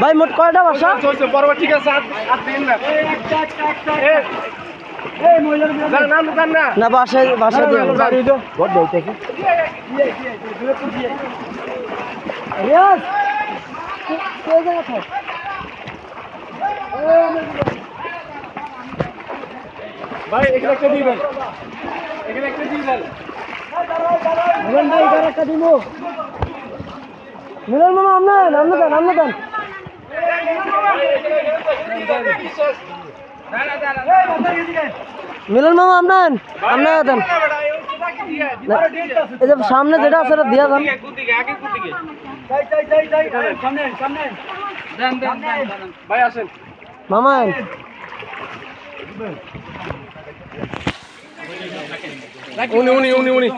ভাই মোট কয়টা বাসা ঠিক আছে না বাসায় বাসা দিয়ে ভাই এখানে একটা দিবেন এখানে একটা দিবেন মিলন মামা আমনে দেন মিলন মামা আমনে দেন এই যে সামনে যেটা আছে সেটা দিয়া দেন ভাই আসেন মামা উনি